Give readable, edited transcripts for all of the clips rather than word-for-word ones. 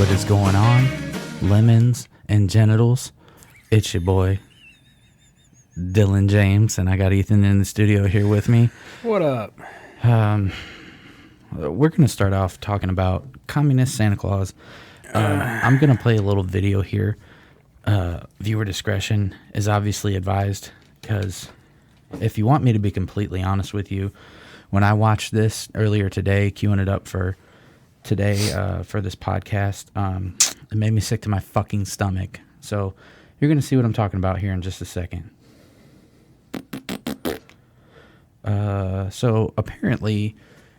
What is going on? Lemons and genitals. It's your boy, Dylan James, and I got Ethan in the studio here with me. What up? We're going to start off talking about communist Santa Claus. I'm going to play a little video here. Viewer discretion is obviously advised, because if you want me to be completely honest with you, when I watched this earlier today, queuing it up for today for this podcast, it made me sick to my fucking stomach. So you're going to see what I'm talking about here in just a second. So apparently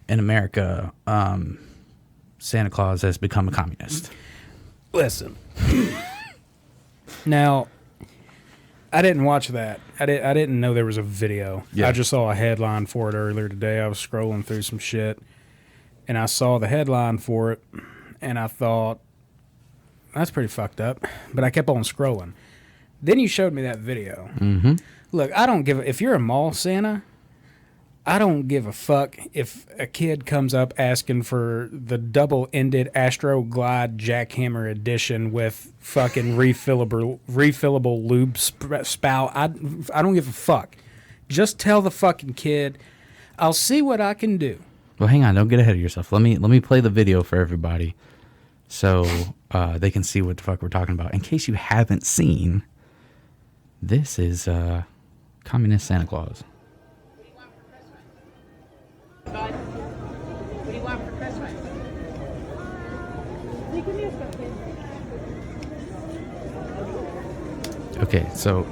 in America, Santa Claus has become a communist. Listen. Now, I didn't watch that. I didn't know there was a video. Yeah. I just saw a headline for it earlier today. I was scrolling through some shit, and I saw the headline for it, and I thought, that's pretty fucked up. But I kept on scrolling. Then you showed me that video. Mm-hmm. Look, I don't give if you're a mall Santa, I don't give a fuck if a kid comes up asking for the double-ended Astro Glide Jackhammer edition with fucking refillable lube spout. I don't give a fuck. Just tell the fucking kid, I'll see what I can do. Well, hang on. Don't get ahead of yourself. Let me play the video for everybody so they can see what the fuck we're talking about. In case you haven't seen, this is Communist Santa Claus. Bud, what do you want for Christmas? Okay, so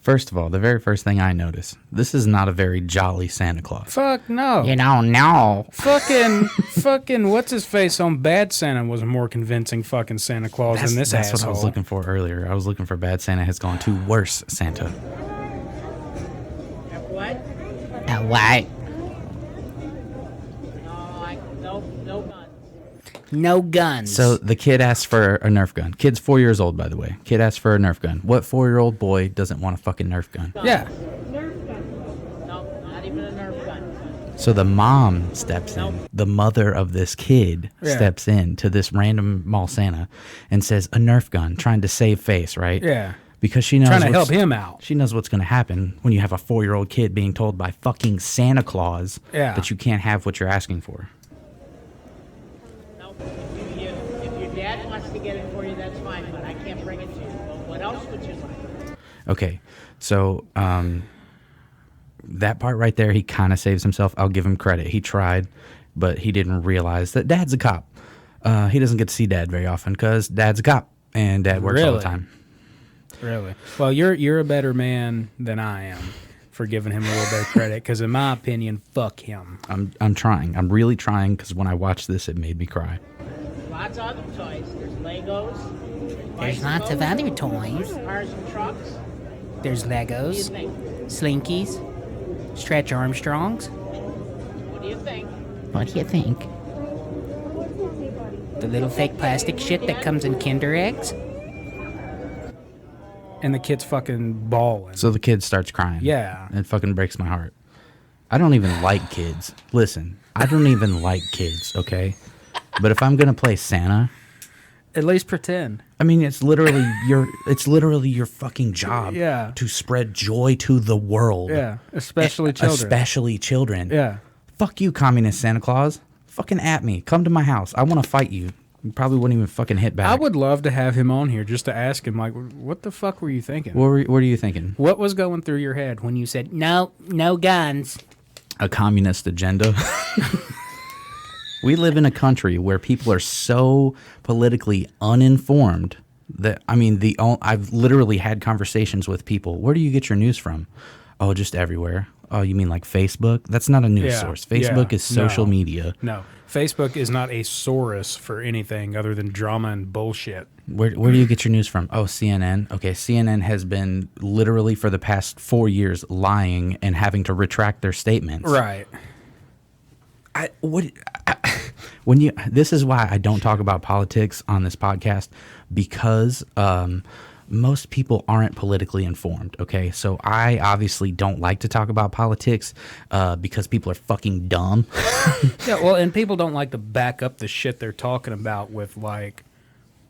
first of all, the very first thing I noticed, this is not a very jolly Santa Claus. Fuck no. You know, no. Fucking what's his face on Bad Santa was a more convincing fucking Santa Claus than this That's asshole. what I was looking for earlier. I was looking for Bad Santa has gone to worse Santa. What? What? No guns. No guns. So the kid asked for a Nerf gun. Kid's 4 years old, by the way. Kid asked for a Nerf gun. What 4-year-old boy doesn't want a fucking Nerf gun? Yeah. Nerf gun. No, not even a Nerf gun. So the mom steps in. The mother of this kid steps in to this random mall Santa and says, a Nerf gun, trying to save face, right? Yeah. Because she knows trying to help him out. She knows what's going to happen when you have a 4-year-old kid being told by fucking Santa Claus that you can't have what you're asking for. No, if your dad wants to get it for you, that's fine, but I can't bring it to you. Well, what else would you like? Okay, so that part right there, he kind of saves himself. I'll give him credit. He tried, but he didn't realize that Dad's a cop. He doesn't get to see Dad very often because Dad's a cop and Dad works all the time. Really? Well, you're a better man than I am for giving him a little bit of credit, because in my opinion, fuck him. I'm trying. I'm really trying, because when I watched this, it made me cry. Lots of other toys. There's Legos. There's lots of other toys. Cars and trucks. There's Legos, What do you think? Slinkies, Stretch Armstrongs. What do you think? What do you think? The little fake plastic shit that comes in Kinder Eggs? And the kid's fucking bawling. So the kid starts crying. Yeah. It fucking breaks my heart. I don't even like kids. Listen, I don't even like kids, okay? But if I'm going to play Santa, at least pretend. I mean, it's literally your fucking job to spread joy to the world. Yeah, especially children. Especially children. Yeah. Fuck you, communist Santa Claus. Fucking at me. Come to my house. I want to fight you. You probably wouldn't even fucking hit back. I would love to have him on here just to ask him, like, what the fuck were you thinking? What are you thinking? What was going through your head when you said, No guns. A communist agenda. We live in a country where people are so politically uninformed that, I mean, I've literally had conversations with people. Where do you get your news from? Oh, just everywhere. Oh, you mean like Facebook? That's not a news source. Facebook is social media. No. Facebook is not a source for anything other than drama and bullshit. Where do you get your news from? Oh, CNN. Okay, CNN has been literally for the past 4 years lying and having to retract their statements. Right. This is why I don't talk about politics on this podcast, because most people aren't politically informed, okay? So I obviously don't like to talk about politics because people are fucking dumb. Yeah, well, and people don't like to back up the shit they're talking about with, like,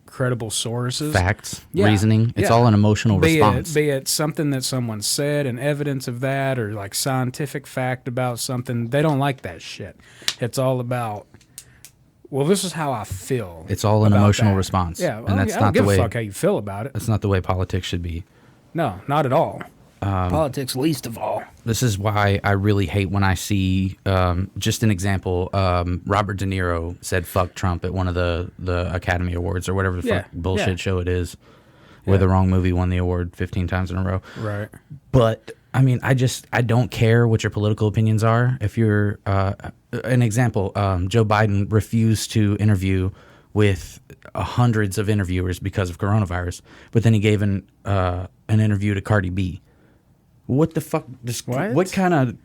credible sources. Facts, Yeah, reasoning. It's yeah. all an emotional response. Be it something that someone said and evidence of that, or like scientific fact about something. They don't like that shit. It's all about, well, this is how I feel. It's all an about emotional that. response. Yeah, and that's I don't not give the way. a fuck how you feel about it. That's not the way politics should be. No, not at all. Politics least of all. This is why I really hate when I see, just an example, Robert De Niro said fuck Trump at one of the Academy Awards or whatever the fuck bullshit show it is, where the wrong movie won the award 15 times in a row. Right. But, I mean, I don't care what your political opinions are. If you're, an example, Joe Biden refused to interview with hundreds of interviewers because of coronavirus, but then he gave an interview to Cardi B. What the fuck? What kind of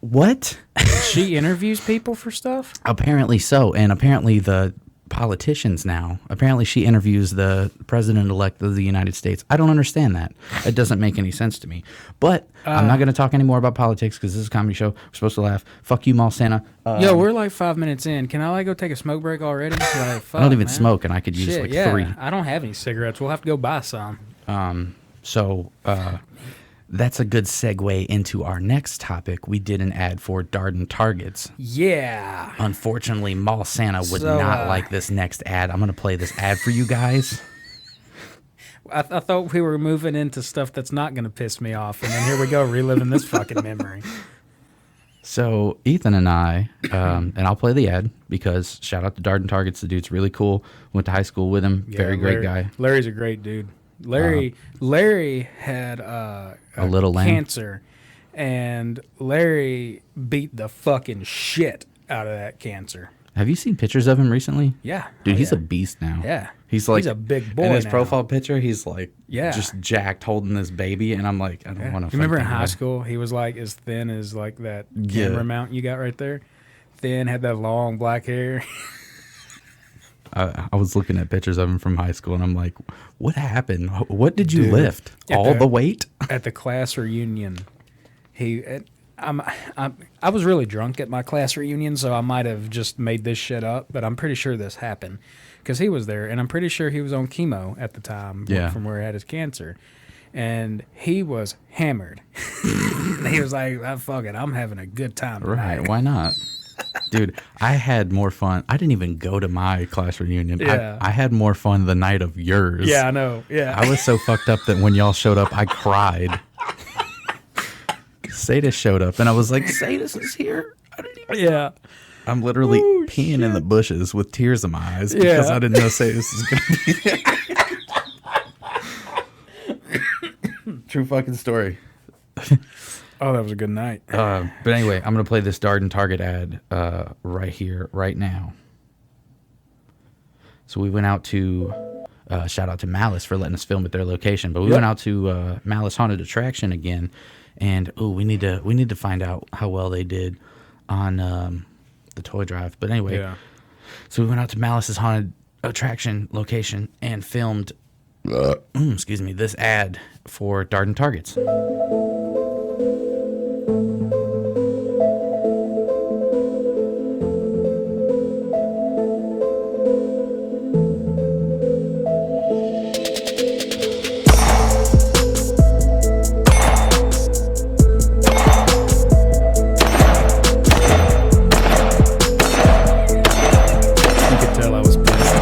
what? She interviews people for stuff? Apparently so, and apparently the politicians now. Apparently she interviews the president-elect of the United States. I don't understand that. It doesn't make any sense to me. But I'm not going to talk anymore about politics because this is a comedy show. We're supposed to laugh. Fuck you, Mall Santa. Yo, we're like 5 minutes in. Can I like go take a smoke break already? Like, fuck, I don't even man. smoke, and I could use Shit, like yeah. 3. I don't have any cigarettes. We'll have to go buy some. So that's a good segue into our next topic. We did an ad for Darden Targets. Yeah. Unfortunately, Mall Santa would So, not like this next ad. I'm going to play this ad for you guys. I thought we were moving into stuff that's not going to piss me off, and then here we go, reliving this fucking memory. So Ethan and I, and I'll play the ad because shout out to Darden Targets. The dude's really cool. Went to high school with him. Very great guy. Larry's a great dude. Larry had A little lamb. cancer, and Larry beat the fucking shit out of that cancer. Have you seen pictures of him recently? Yeah. Dude, Oh, he's yeah. a beast now. Yeah. He's like He's a big boy In his now. profile picture, he's like Yeah. just jacked holding this baby. And I'm like, I don't want to. You remember in high school, he was like as thin as like that camera mount you got right there? Thin, had that long black hair. I was looking at pictures of him from high school and I'm like, what happened? What did you Dude, lift? at All the- the weight? At the class reunion, I was really drunk at my class reunion, so I might have just made this shit up, but I'm pretty sure this happened because he was there, and I'm pretty sure he was on chemo at the time from where he had his cancer, and he was hammered. He was like, "Ah, fuck it, I'm having a good time tonight." Right. Why not? Dude, I had more fun. I didn't even go to my class reunion. Yeah. I had more fun the night of yours. Yeah, I know. Yeah. I was so fucked up that when y'all showed up, I cried. Sadis showed up, and I was like, Sadis is here. I didn't even... Yeah. I'm literally peeing in the bushes with tears in my eyes because I didn't know Sadis was going to be there. True fucking story. Oh, that was a good night. But anyway, I'm going to play this Darden Target ad right here, right now. So we went out to, shout out to Malice for letting us film at their location, but we went out to Malice Haunted Attraction again, and we need to find out how well they did on the toy drive. But anyway, so we went out to Malice's Haunted Attraction location and filmed, excuse me, this ad for Darden Targets. You could tell I was pissed.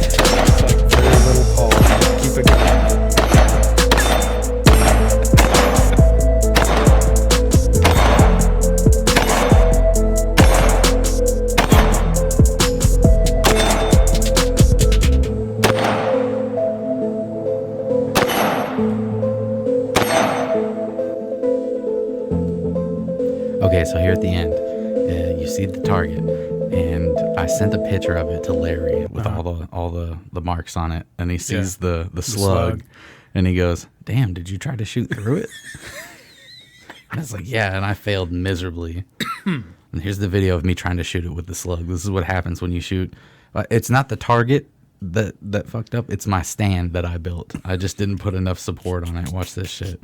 It's like very little pause. Keep it going. Okay, so here at the end, you see the target, and I sent a picture of it to Larry with all the marks on it, and he sees the slug, and he goes, "Damn, did you try to shoot through it?" And I was like, "Yeah," and I failed miserably. And here's the video of me trying to shoot it with the slug. This is what happens when you shoot. It's not the target that fucked up. It's my stand that I built. I just didn't put enough support on it. Watch this shit.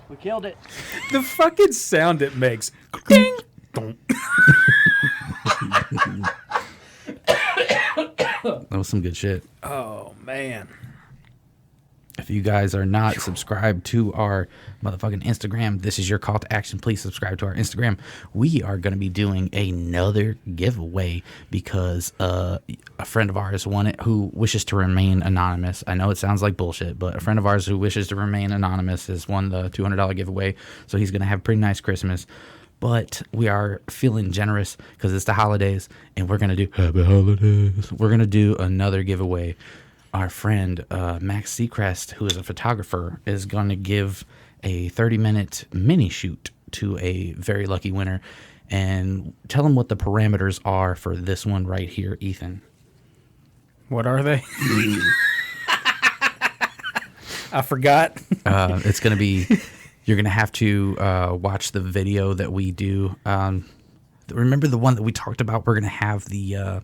We killed it. The fucking sound it makes. Ding. Dong. That was some good shit. Oh, man. If you guys are not subscribed to our motherfucking Instagram, this is your call to action. Please subscribe to our Instagram. We are going to be doing another giveaway because a friend of ours won it who wishes to remain anonymous. I know it sounds like bullshit, but a friend of ours who wishes to remain anonymous has won the $200 giveaway. So he's going to have a pretty nice Christmas. But we are feeling generous because it's the holidays, and we're going to do happy holidays. We're going to do another giveaway. Our friend Max Seacrest, who is a photographer, is going to give a 30-minute mini shoot to a very lucky winner. And tell them what the parameters are for this one right here, Ethan. What are they? I forgot. It's going to be, you're going to have to watch the video that we do. Remember the one that we talked about? We're going to have the...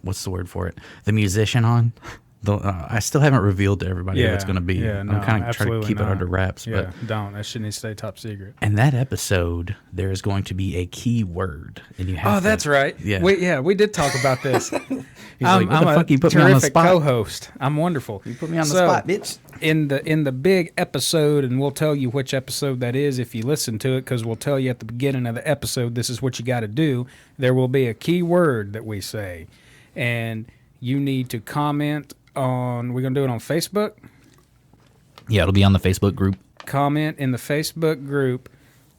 what's the word for it? The musician on. I still haven't revealed to everybody what it's going to be. Yeah, I'm kind of trying to keep it under wraps. Yeah, but don't. That shit needs to stay top secret. in that episode, there is going to be a key word, and you have. Oh, that's right. Yeah, we did talk about this. He's like, what the fuck? You put me on the spot. Co-host. I'm wonderful. You put me on the spot, bitch. In the big episode, and we'll tell you which episode that is if you listen to it, because we'll tell you at the beginning of the episode, this is what you got to do. There will be a key word that we say, and you need to comment on. We're gonna do it on Facebook. Yeah, it'll be on the Facebook group. Comment in the Facebook group,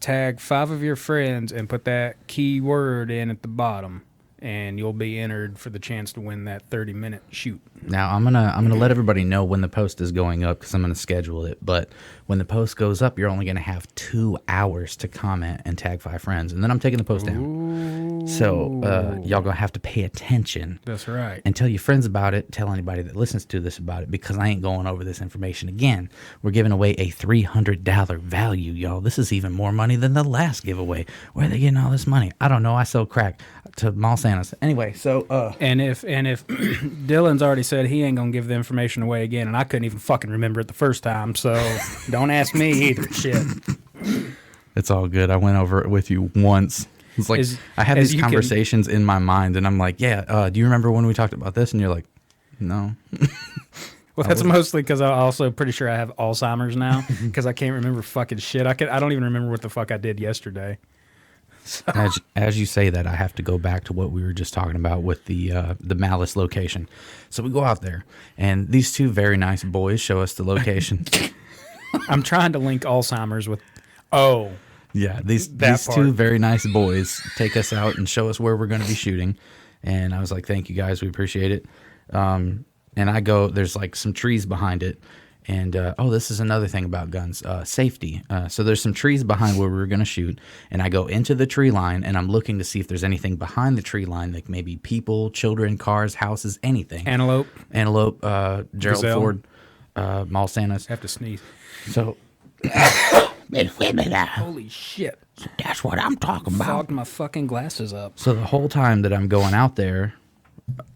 tag 5 of your friends, and put that key word in at the bottom, and you'll be entered for the chance to win that 30-minute shoot. Now I'm gonna let everybody know when the post is going up because I'm gonna schedule it. But when the post goes up, you're only gonna have 2 hours to comment and tag 5 friends, and then I'm taking the post down. So y'all gonna have to pay attention. That's right. And tell your friends about it. Tell anybody that listens to this about it because I ain't going over this information again. We're giving away a $300 value, y'all. This is even more money than the last giveaway. Where are they getting all this money? I don't know. I sell crack to mall Santas. Anyway, so and if Dylan's already said he ain't gonna give the information away again, and I couldn't even fucking remember it the first time, so don't ask me either. Shit. It's all good. I went over it with you once. It's like I have these conversations in my mind, and I'm like, yeah, do you remember when we talked about this? And you're like, no. Well, that's mostly because I'm also pretty sure I have Alzheimer's now because I can't remember fucking shit. I don't even remember what the fuck I did yesterday. So. As you say that, I have to go back to what we were just talking about with the Malice location. So we go out there, and these 2 very nice boys show us the location. I'm trying to link Alzheimer's with, yeah, these 2 very nice boys take us out and show us where we're going to be shooting. And I was like, thank you guys, we appreciate it. And I go, there's like some trees behind it. And, this is another thing about guns, safety. So there's some trees behind where we were going to shoot, and I go into the tree line, and I'm looking to see if there's anything behind the tree line, like maybe people, children, cars, houses, anything. Antelope, Gerald Gazelle. Ford, mall Santas. Have to sneeze. So, Holy shit. that's what I'm talking about. Fogged my fucking glasses up. So the whole time that I'm going out there,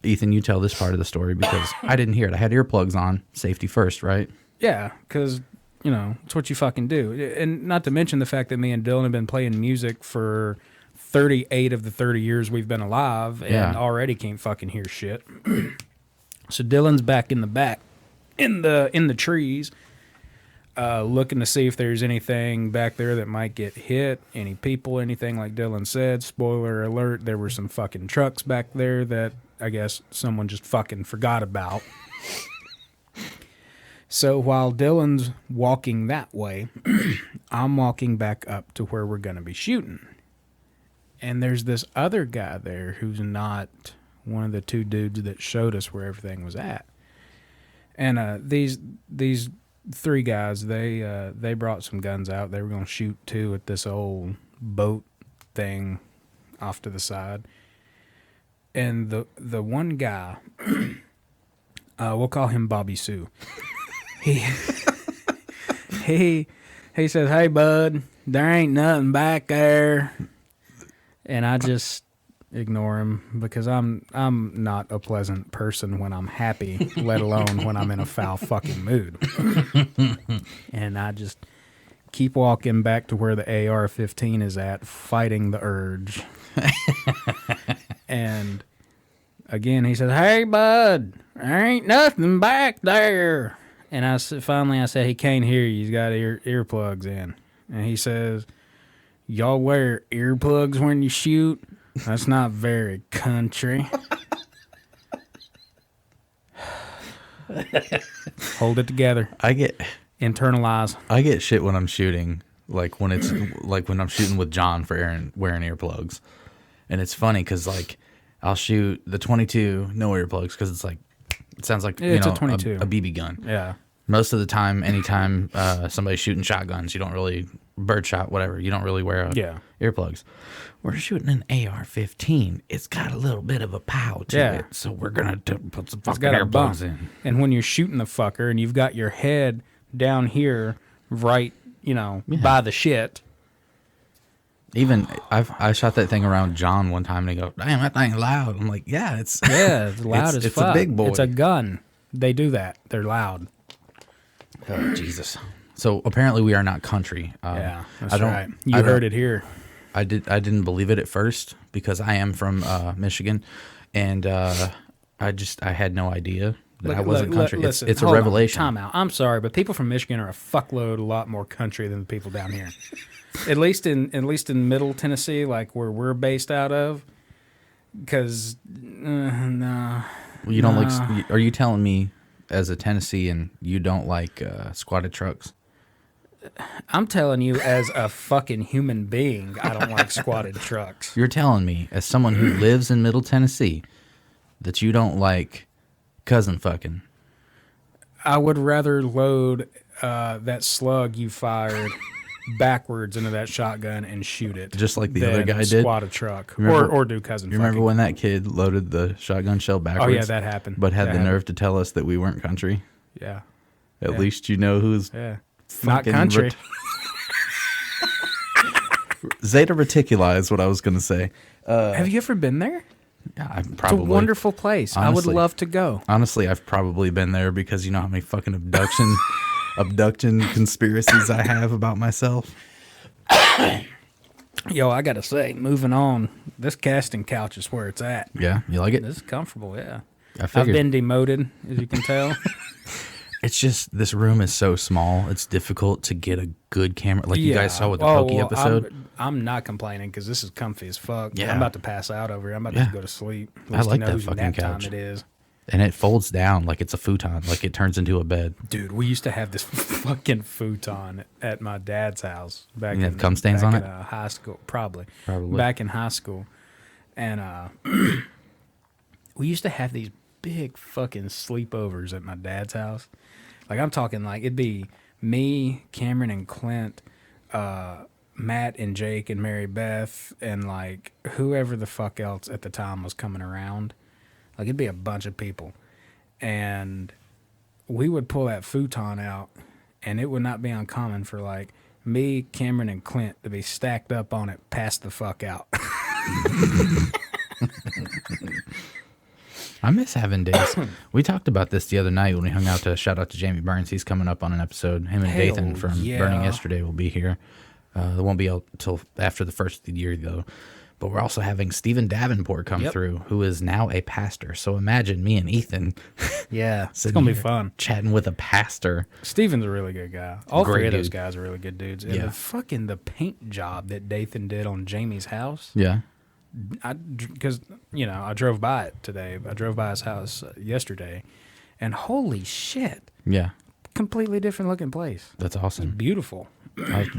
Ethan, you tell this part of the story because I didn't hear it. I had earplugs on. Safety first, right? Yeah, because, it's what you fucking do. And not to mention the fact that me and Dylan have been playing music for 38 of the 30 years we've been alive and already can't fucking hear shit. So Dylan's back in the back, in the trees, looking to see if there's anything back there that might get hit, any people, anything like Dylan said. Spoiler alert, there were some fucking trucks back there that I guess someone just fucking forgot about. So while Dylan's walking that way, I'm walking back up to where we're going to be shooting. And there's this other guy there who's not one of the 2 dudes that showed us where everything was at. And these 3 guys, they brought some guns out. They were going to shoot 2 at this old boat thing off to the side. And the one guy, we'll call him Bobby Sue. He says, "Hey bud, there ain't nothing back there," and I just ignore him because I'm not a pleasant person when I'm happy, let alone when I'm in a foul fucking mood. And I just keep walking back to where the AR-15 is at, fighting the urge. And again, he says, "Hey, bud, there ain't nothing back there." And finally I said, "He can't hear you. He's got earplugs in." And he says, "Y'all wear earplugs when you shoot? That's not very country." Hold it together. Internalize. I get shit when I'm shooting, like when I'm shooting with John for wearing earplugs. And it's funny because, like, I'll shoot the 22, no earplugs, because it's like, it sounds like, it's a 22. A BB gun. Yeah. Most of the time, anytime somebody's shooting shotguns, you don't really, birdshot, whatever, you don't really wear earplugs. We're shooting an AR-15. It's got a little bit of a pow to it, so we're going to put some fucking earplugs in. And when you're shooting the fucker and you've got your head down here, right, by the shit. Even I shot that thing around John one time, and he goes, "Damn, that thing's loud." I'm like, it's loud as fuck. It's a big boy. It's a gun. They do that. They're loud. Oh, Jesus. So apparently we are not country. That's right. You heard it here. I didn't believe it at first because I am from Michigan, and I had no idea that I wasn't country. Listen, it's a revelation. Time out. I'm sorry, but people from Michigan are a lot more country than the people down here. At least in Middle Tennessee, like where we're based out of. Because no. You don't like? Are you telling me, as a Tennessean, you don't like squatted trucks? I'm telling you, as a fucking human being, I don't like squatted trucks. You're telling me, as someone who lives in Middle Tennessee, that you don't like cousin fucking. I would rather load that slug you fired backwards into that shotgun and shoot it, just like the other guy did. Squat a truck, or do cousin. You remember when that kid loaded the shotgun shell backwards? Oh yeah, that happened. But had the nerve to tell us that we weren't country. Yeah. At least you know who's not country. Zeta Reticuli is what I was going to say. Have you ever been there? Yeah, It's a wonderful place. Honestly, I would love to go. Honestly, I've probably been there because you know how many fucking abduction conspiracies I have about myself. Yo, I gotta say, moving on, this casting couch is where it's at. Yeah, you like it? This is comfortable, yeah. I've been demoted, as you can tell. It's just, this room is so small, it's difficult to get a good camera. Like you guys saw with the Pokey episode. I'm not complaining because this is comfy as fuck. Yeah. I'm about to pass out over here. I'm about to go to sleep. At I least like you know that whose fucking nap couch. time it is. And it folds down like it's a futon, like it turns into a bed. Dude, we used to have this fucking futon at my dad's house back in cum stains on it? High school, probably. Back in high school, and we used to have these big fucking sleepovers at my dad's house. Like I'm talking, like it'd be me, Cameron, and Clint, Matt and Jake and Mary Beth, and like whoever the fuck else at the time was coming around. Like, it'd be a bunch of people. And we would pull that futon out, and it would not be uncommon for, like, me, Cameron, and Clint to be stacked up on it, passed the fuck out. I miss having days. We talked about this the other night when we hung out. Shout out to Jamie Burns. He's coming up on an episode. Him and Dathan from Burning Yesterday will be here. They won't be out until after the first of the year, though. But we're also having Stephen Davenport come through, who is now a pastor. So imagine me and Ethan. Yeah, it's going to be fun. Chatting with a pastor. Stephen's a really good guy. All Great three of those dude. guys are really good dudes. And the paint job that Dathan did on Jamie's house. Yeah. Because, I drove by it today. I drove by his house yesterday. And holy shit. Yeah. Completely different looking place. That's awesome. It's beautiful.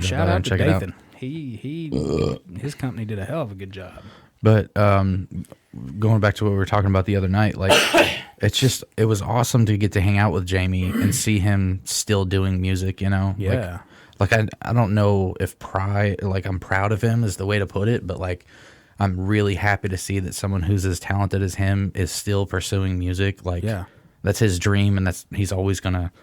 Shout out to Dathan. His company did a hell of a good job. But going back to what we were talking about the other night, like it was awesome to get to hang out with Jamie and see him still doing music, Yeah. Like I don't know if I'm proud of him is the way to put it, but like I'm really happy to see that someone who's as talented as him is still pursuing music. Like that's his dream, and he's always gonna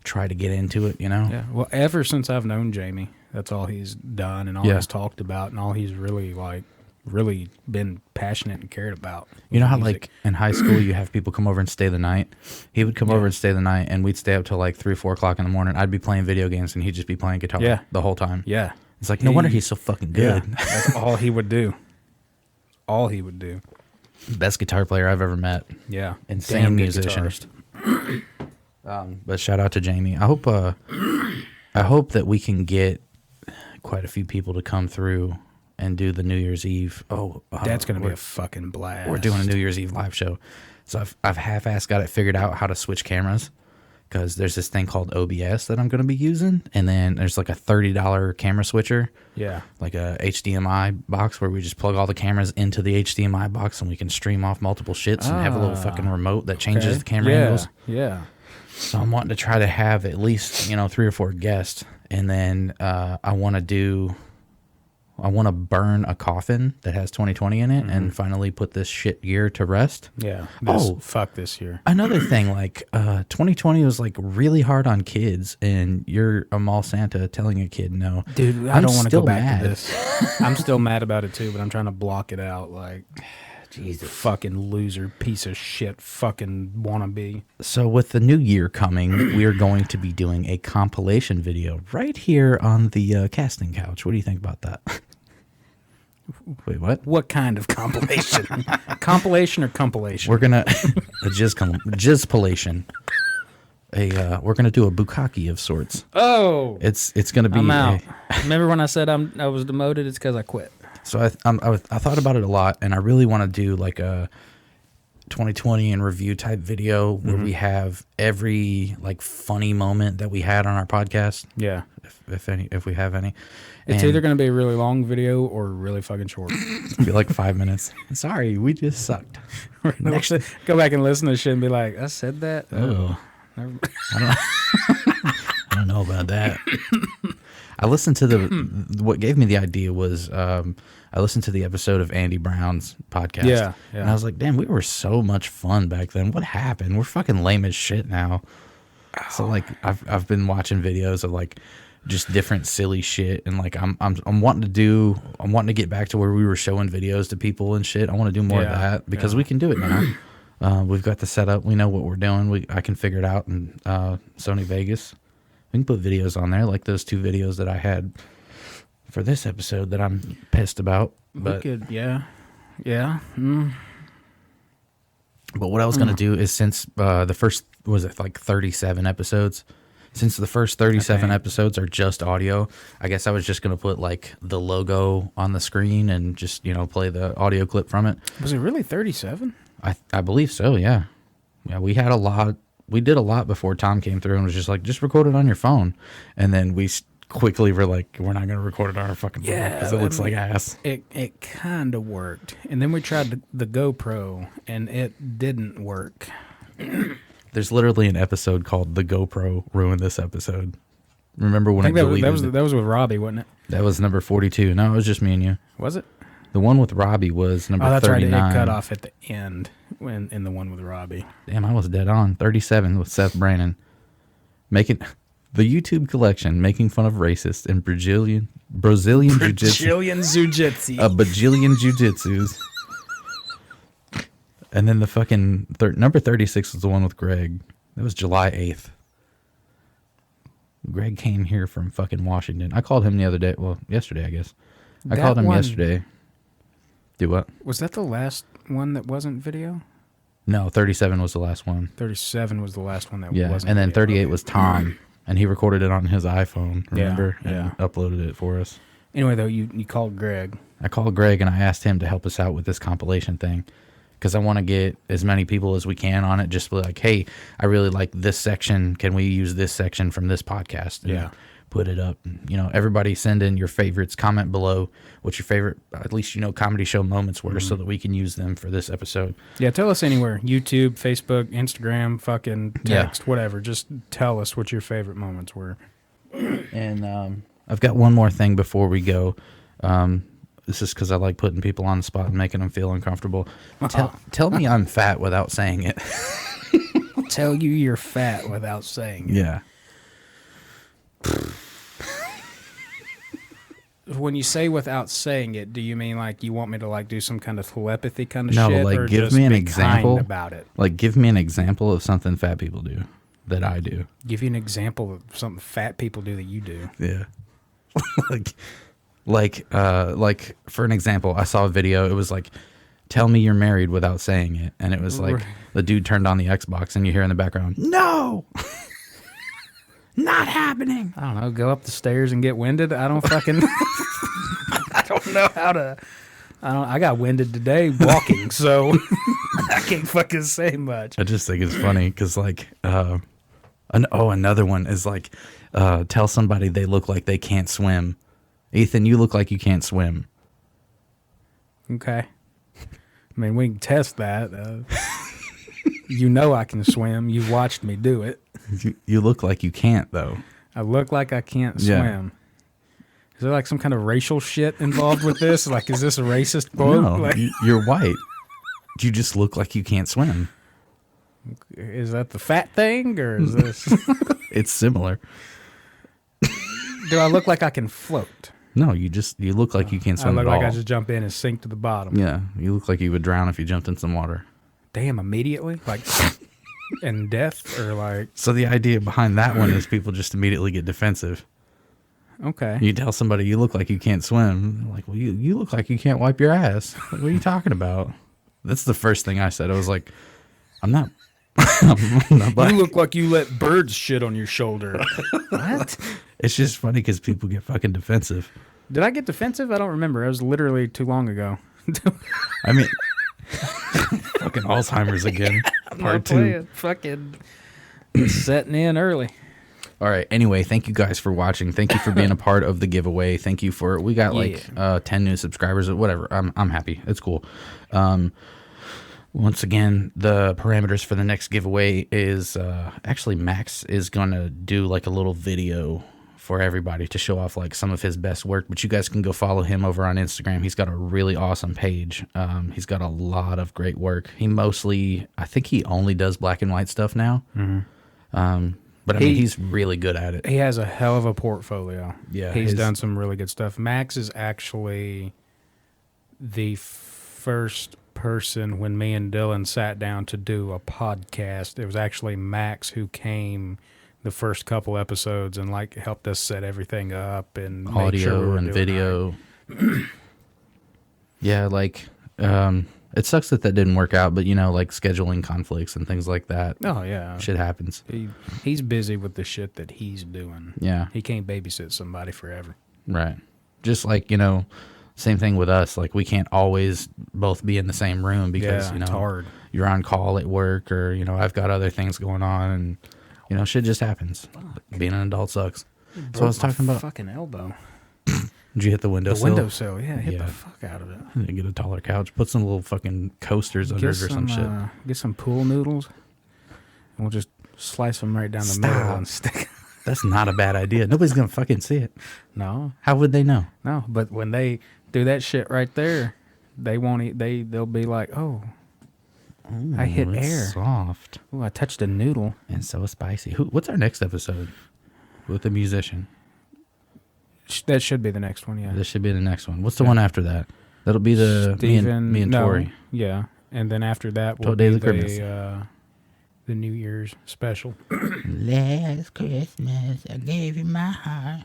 try to get into it, Yeah. Well, ever since I've known Jamie, that's all he's done and all he's talked about and all he's really like really been passionate and cared about. You know how music. like in high school you have people come over and stay the night? He would come over and stay the night, and we'd stay up till like 3, 4 o'clock in the morning. I'd be playing video games, and he'd just be playing guitar the whole time. Yeah. It's like, no wonder he's so fucking good. Yeah, that's all he would do. All he would do. Best guitar player I've ever met. Yeah. Insane Damn good musician. guitarist. But shout out to Jamie. I hope that we can get quite a few people to come through and do the New Year's Eve. That's gonna be a fucking blast. We're doing a New Year's Eve live show. So I've half-assed got it figured out how to switch cameras, because there's this thing called OBS that I'm going to be using, and then there's like a $30 camera switcher. Yeah. Like a HDMI box where we just plug all the cameras into the HDMI box and we can stream off multiple shits and have a little fucking remote that changes the camera angles. Yeah. So I'm wanting to try to have at least, 3 or 4 guests, and then I want to burn a coffin that has 2020 in it and finally put this shit year to rest. Yeah. Fuck this year. Another thing, like 2020 was like really hard on kids, and you're a mall Santa telling a kid no. Dude, I don't want to go back to this. I'm still mad about it too, but I'm trying to block it out. Like, Jesus, fucking loser, piece of shit, fucking wannabe. So with the new year coming, we are going to be doing a compilation video right here on the casting couch. What do you think about that? Wait, what? What kind of compilation? Compilation or compilation? We're gonna a jizzpilation. We're gonna do a bukkake of sorts. Oh, it's gonna be. I'm out. Remember when I said I was demoted? It's because I quit. So I thought about it a lot, and I really want to do like a 2020 in review type video where we have every like funny moment that we had on our podcast. Yeah, if we have any. It's either going to be a really long video or really fucking short. Be like 5 minutes. Sorry, we just sucked. Go back and listen to shit and be like, I said that? Oh. I don't know about that. I listened to what gave me the idea was I listened to the episode of Andy Brown's podcast. Yeah. And I was like, damn, we were so much fun back then. What happened? We're fucking lame as shit now. So like I've been watching videos of like just different silly shit, and like I'm wanting to get back to where we were showing videos to people and shit. I want to do more of that because we can do it now. We've got the setup. We know what we're doing. I can figure it out in Sony Vegas. We can put videos on there like those 2 videos that I had for this episode that I'm pissed about. But we could, yeah. Mm. But what I was gonna do is, since the first was it like 37 episodes. Since the first 37 episodes are just audio, I guess I was just going to put like the logo on the screen and just, play the audio clip from it. Was it really 37? I believe so, yeah. Yeah, we had a lot. We did a lot before Tom came through and was just like, just record it on your phone. And then we quickly were like, we're not going to record it on our fucking phone because it looks like ass. It kind of worked. And then we tried the GoPro and it didn't work. There's literally an episode called "The GoPro Ruined This Episode." Remember when I think that was with Robbie, wasn't it? That was number 42. No, it was just me and you. Was it? The one with Robbie was number 39. Oh, that's 39. Right. It cut off at the end in the one with Robbie. Damn, I was dead on. 37 with Seth Brannon. Making the YouTube collection, making fun of racists in Brazilian jiu-jitsu. Brazilian jiu-jitsu. A bajillion jiu-jitsus. And then the fucking number 36 was the one with Greg. That was July 8th. Greg came here from fucking Washington. I called him the other day. Well, yesterday, I guess. I called him yesterday. Do what? Was that the last one that wasn't video? No, 37 was the last one. 37 was the last one that wasn't video. And then 38 was Tom. And he recorded it on his iPhone, remember? Yeah. And uploaded it for us. Anyway, though, you called Greg. I called Greg and I asked him to help us out with this compilation thing. Because I want to get as many people as we can on it. Just be like, hey, I really like this section. Can we use this section from this podcast? And put it up. Everybody send in your favorites. Comment below what your favorite, at least comedy show moments were, so that we can use them for this episode. Yeah, tell us anywhere. YouTube, Facebook, Instagram, fucking text, whatever. Just tell us what your favorite moments were. And I've got one more thing before we go. This is because I like putting people on the spot and making them feel uncomfortable. Tell me I'm fat without saying it. Tell you you're fat without saying it. Yeah. when you say without saying it, do you mean like you want me to like do some kind of telepathy kind of No, shit, like or give just me an be example kind about it? Like give me an example of something fat people do that I do. Give you an example of something fat people do that you do. Yeah. like for an example, I saw a video. It was like, tell me you're married without saying it, and it was like the dude turned on the Xbox, and you hear in the background, no, not happening. I don't know. Go up the stairs and get winded. I don't fucking. I don't know how to. I got winded today walking, so I can't fucking say much. I just think it's funny because like, another one is like, tell somebody they look like they can't swim. Ethan, you look like you can't swim. Okay. I mean, we can test that. You know I can swim. You've watched me do it. You look like you can't, though. I look like I can't Yeah. swim. Is there like some kind of racial shit involved with this? Like, is this a racist quote? No, Like, you're white. You just look like you can't swim. is that the fat thing, or is this? It's similar. Do I look like I can float? No, you look like you can't I swim look at like all. I just jump in and sink to the bottom. Yeah, you look like you would drown if you jumped in some water. Damn, immediately? Like, in death? Or like, So the idea behind that one is people just immediately get defensive. okay. You tell somebody you look like you can't swim, they're like, well, you look like you can't wipe your ass. Like, what are you talking about? That's the first thing I said. I was like, I'm not. I'm not black. You look like you let birds shit on your shoulder. What? It's just funny because people get fucking defensive. Did I get defensive? I don't remember. It was literally too long ago. I mean, fucking Alzheimer's again. Part 2. Fucking setting in early. All right. Anyway, thank you guys for watching. Thank you for being a part of the giveaway. Thank you for, we got like 10 new subscribers or whatever. I'm happy. It's cool. Once again, the parameters for the next giveaway is actually Max is going to do like a little video for everybody to show off like some of his best work, but you guys can go follow him over on Instagram. He's got a really awesome page. He's got a lot of great work. I think he only does black and white stuff now. Mm-hmm. But I mean, he's really good at it. He has a hell of a portfolio. Yeah, He's done some really good stuff. Max is actually the first person when me and Dylan sat down to do a podcast. It was actually Max who came the first couple episodes and like helped us set everything up and make Audio sure we were and doing video. Right. Yeah, like it sucks that didn't work out, but you know, like scheduling conflicts and things like that. Oh yeah, Shit happens. he's busy with the shit that he's doing. Yeah. He can't babysit somebody forever. Right. Just like, you know, same thing with us. Like we can't always both be in the same room because, Yeah, you know, it's hard. You're on call at work or, you know, I've got other things going on and, you know, shit just happens. Being an adult sucks. So I was talking about. Fucking elbow. Did you hit the windowsill? The windowsill, yeah, hit Yeah. the fuck out of it. And get a taller couch. Put some little fucking coasters under it or some shit. Get some pool noodles, and we'll just slice them right down the middle and stick. That's not a bad idea. Nobody's gonna fucking see it. No, How would they know? no. But when they do that shit right there, they won't eat. They'll be like, oh, I hit Ooh, it's air. soft Oh, I touched a noodle. and so spicy. What's our next episode with the musician? That should be the next one. Yeah. This should be the next one. What's the one after that? That'll be the me and no, Tori. Yeah, and then after that will 12 Days be of Christmas. the New Year's special. Last Christmas, I gave you my heart.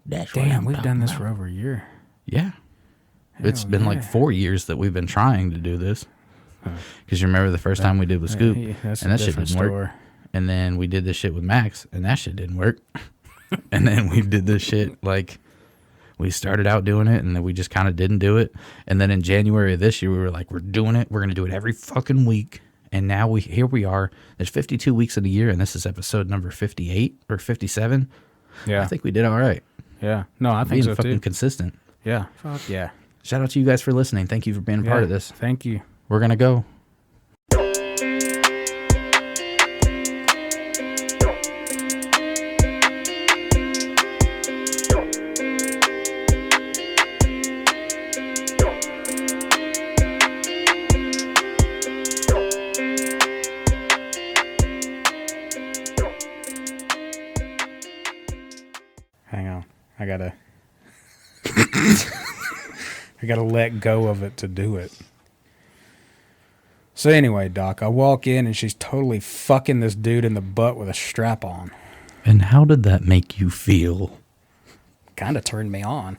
That's what Damn, I'm we've talking done this about. for over a year. Yeah. It's Hell been like yeah. 4 years that we've been trying to do this. Because you remember the first time we did with Scoop, Yeah, that's and a that shit different didn't work. story. And then we did this shit with Max, and that shit didn't work. And then we did this shit, like, we started out doing it, and then we just kind of didn't do it. And then in January of this year, we were like, we're doing it. We're going to do it every fucking week. And now here we are. There's 52 weeks in a year, and this is episode number 58 or 57. Yeah, I think we did all right. yeah. No, I think Being so fucking too. consistent. Yeah, fuck yeah. Shout out to you guys for listening. Thank you for being a part of this. Thank you. We're going to go. Hang on, I gotta. I got to let go of it to do it. So anyway, Doc, I walk in and she's totally fucking this dude in the butt with a strap on. And how did that make you feel? Kind of turned me on.